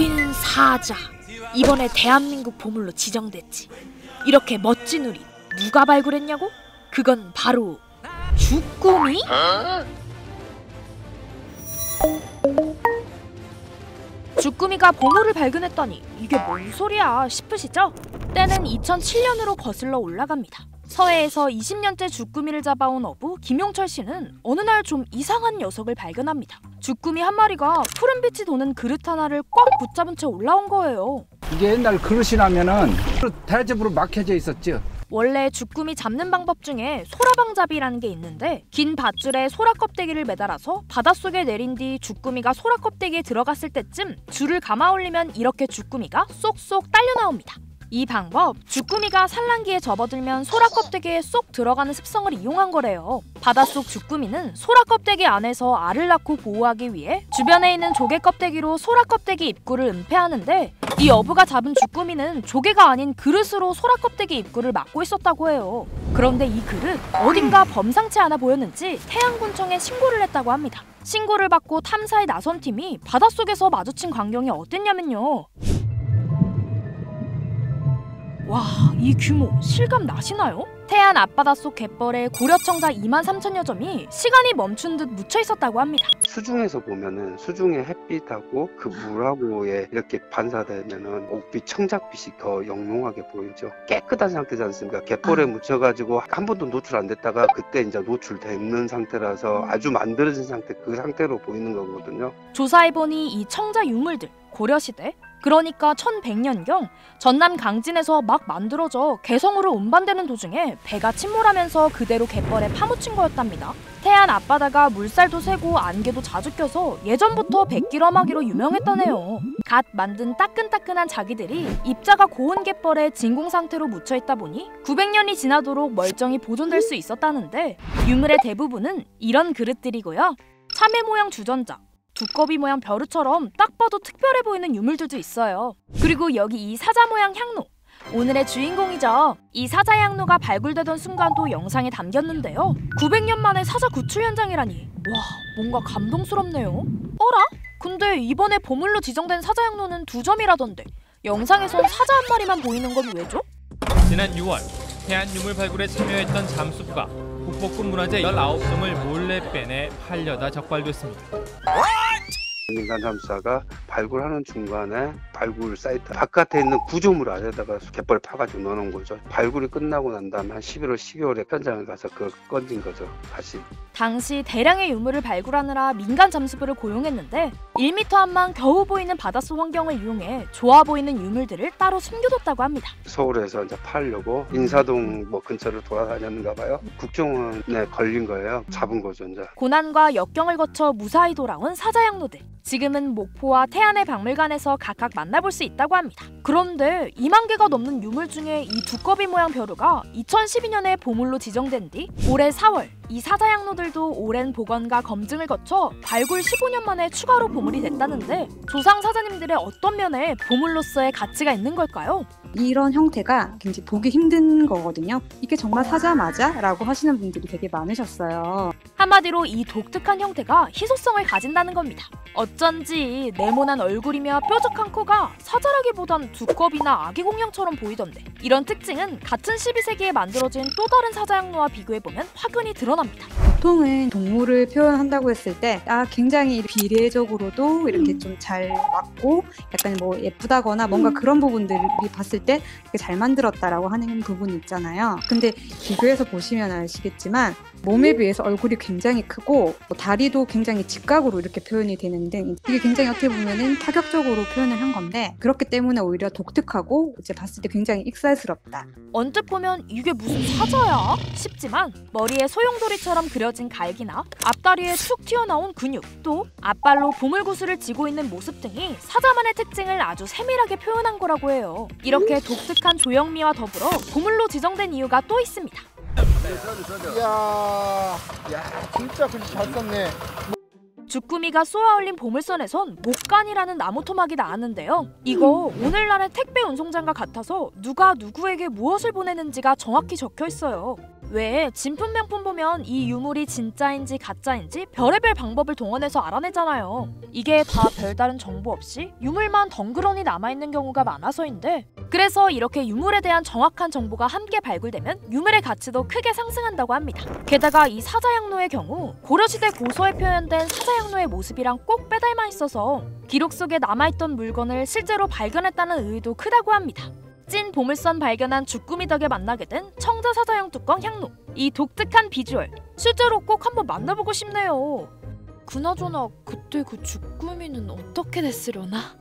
우리는 사자. 이번에 대한민국 보물로 지정됐지. 이렇게 멋진 우리 누가 발굴했냐고? 그건 바로 주꾸미? 주꾸미가 보물을 발견했다니 이게 뭔 소리야 싶으시죠? 때는 2007년으로 거슬러 올라갑니다. 서해에서 20년째 주꾸미를 잡아온 어부 김용철 씨는 어느 날 좀 이상한 녀석을 발견합니다. 주꾸미 한 마리가 푸른빛이 도는 그릇 하나를 꽉 붙잡은 채 올라온 거예요. 이게 옛날 그릇이라면은 대접으로 막혀져 있었죠. 원래 주꾸미 잡는 방법 중에 소라방잡이라는 게 있는데 긴 밧줄에 소라 껍데기를 매달아서 바닷속에 내린 뒤 주꾸미가 소라 껍데기에 들어갔을 때쯤 줄을 감아 올리면 이렇게 주꾸미가 쏙쏙 딸려 나옵니다. 이 방법, 주꾸미가 산란기에 접어들면 소라 껍데기에 쏙 들어가는 습성을 이용한 거래요. 바닷속 주꾸미는 소라 껍데기 안에서 알을 낳고 보호하기 위해 주변에 있는 조개 껍데기로 소라 껍데기 입구를 은폐하는데 이 어부가 잡은 주꾸미는 조개가 아닌 그릇으로 소라 껍데기 입구를 막고 있었다고 해요. 그런데 이 그릇 어딘가 범상치 않아 보였는지 태안군청에 신고를 했다고 합니다. 신고를 받고 탐사에 나선 팀이 바닷속에서 마주친 광경이 어땠냐면요. 와, 이 규모 실감 나시나요? 태안 앞바닷속 갯벌에 고려청자 23,000여 점이 시간이 멈춘 듯 묻혀 있었다고 합니다. 수중에서 보면은 수중의 햇빛하고 그 물하고에 이렇게 반사되면은 옥빛, 청작빛이 더 영롱하게 보이죠. 깨끗한 상태지 않습니까? 갯벌에 묻혀가지고 한 번도 노출 안 됐다가 그때 이제 노출되는 상태라서 아주 만들어진 상태, 그 상태로 보이는 거거든요. 조사해보니 이 청자 유물들 고려시대, 그러니까 1100년경 전남 강진에서 막 만들어져 개성으로 운반되는 도중에 배가 침몰하면서 그대로 갯벌에 파묻힌 거였답니다. 태안 앞바다가 물살도 세고 안개도 자주 껴서 예전부터 백길어마기로 유명했다네요. 갓 만든 따끈따끈한 자기들이 입자가 고온 갯벌에 진공 상태로 묻혀있다 보니 900년이 지나도록 멀쩡히 보존될 수 있었다는데 유물의 대부분은 이런 그릇들이고요. 참외 모양 주전자, 두꺼비 모양 벼루처럼 딱 봐도 특별해 보이는 유물들도 있어요. 그리고 여기 이 사자 모양 향로, 오늘의 주인공이죠. 이 사자 향로가 발굴되던 순간도 영상에 담겼는데요. 900년 만에 사자 구출 현장이라니 와, 뭔가 감동스럽네요. 어라? 근데 이번에 보물로 지정된 사자 향로는 2점이라던데 영상에선 사자 한 마리만 보이는 건 왜죠? 지난 6월 태안 유물 발굴에 참여했던 잠수부가 북볶음 문화재 19점을 몰래 빼내 팔려다 적발됐습니다. 민간 잠수사가 발굴하는 중간에 발굴 사이트 바깥에 있는 구조물 안에다가 갯벌에 파가지고 넣어놓은 거죠. 발굴이 끝나고 난 다음에 한 11월, 12월에 현장에 가서 그걸 건진 거죠, 다시. 당시 대량의 유물을 발굴하느라 민간 잠수부를 고용했는데 1m 안만 겨우 보이는 바닷속 환경을 이용해 좋아 보이는 유물들을 따로 숨겨뒀다고 합니다. 서울에서 이제 팔려고 인사동 뭐 근처를 돌아다녔는가 봐요. 국정원에 걸린 거예요. 잡은 거죠, 이제. 고난과 역경을 거쳐 무사히 돌아온 사자향로들. 지금은 목포와 태안의 박물관에서 각각 만나볼 수 있다고 합니다. 그런데 2만 개가 넘는 유물 중에 이 두꺼비 모양 벼루가 2012년에 보물로 지정된 뒤 올해 4월 이 사자향로들도 오랜 복원과 검증을 거쳐 발굴 15년 만에 추가로 보물이 됐다는데 조상 사자님들의 어떤 면에 보물로서의 가치가 있는 걸까요? 이런 형태가 굉장히 보기 힘든 거거든요. 이게 정말 사자 맞아? 라고 하시는 분들이 되게 많으셨어요. 한마디로 이 독특한 형태가 희소성을 가진다는 겁니다. 어쩐지 네모난 얼굴이며 뾰족한 코가 사자라기보단 두꺼비나 아기 공룡처럼 보이던데 이런 특징은 같은 12세기에 만들어진 또 다른 사자향로와 비교해보면 확연히 드러납니다. 보통은 동물을 표현한다고 했을 때 굉장히 비례적으로도 이렇게 좀 잘 맞고 약간 뭐 예쁘다거나 뭔가 그런 부분들이 봤을 때 되게 잘 만들었다라고 하는 부분이 있잖아요. 근데 비교해서 보시면 아시겠지만 몸에 비해서 얼굴이 굉장히 크고 다리도 굉장히 직각으로 이렇게 표현이 되는데 이게 굉장히 어떻게 보면은 파격적으로 표현을 한 건데 그렇기 때문에 오히려 독특하고 이제 봤을 때 굉장히 익살스럽다. 언뜻 보면 이게 무슨 사자야? 싶지만 머리에 소용돌이처럼 그려진 갈기나 앞다리에 툭 튀어나온 근육 또 앞발로 보물구슬을 쥐고 있는 모습 등이 사자만의 특징을 아주 세밀하게 표현한 거라고 해요. 이렇게 독특한 조형미와 더불어 보물로 지정된 이유가 또 있습니다. 이야, 진짜 글씨 잘 썼네. 주꾸미가 쏘아올린 보물선에선 목간이라는 나무 토막이 나왔는데요. 이거 오늘날의 택배 운송장과 같아서 누가 누구에게 무엇을 보내는지가 정확히 적혀 있어요. 왜 진품 명품 보면 이 유물이 진짜인지 가짜인지 별의별 방법을 동원해서 알아내잖아요. 이게 다 별다른 정보 없이 유물만 덩그러니 남아있는 경우가 많아서인데, 그래서 이렇게 유물에 대한 정확한 정보가 함께 발굴되면 유물의 가치도 크게 상승한다고 합니다. 게다가 이 사자양로의 경우 고려시대 고서에 표현된 사자양로의 모습이랑 꼭 빼닮아 있어서 기록 속에 남아있던 물건을 실제로 발견했다는 의의도 크다고 합니다. 찐 보물선 발견한 주꾸미 덕에 만나게 된 청자사자형 뚜껑 향로. 이 독특한 비주얼, 실제로 꼭 한번 만나보고 싶네요. 그나저나 그때 그 주꾸미는 어떻게 됐으려나?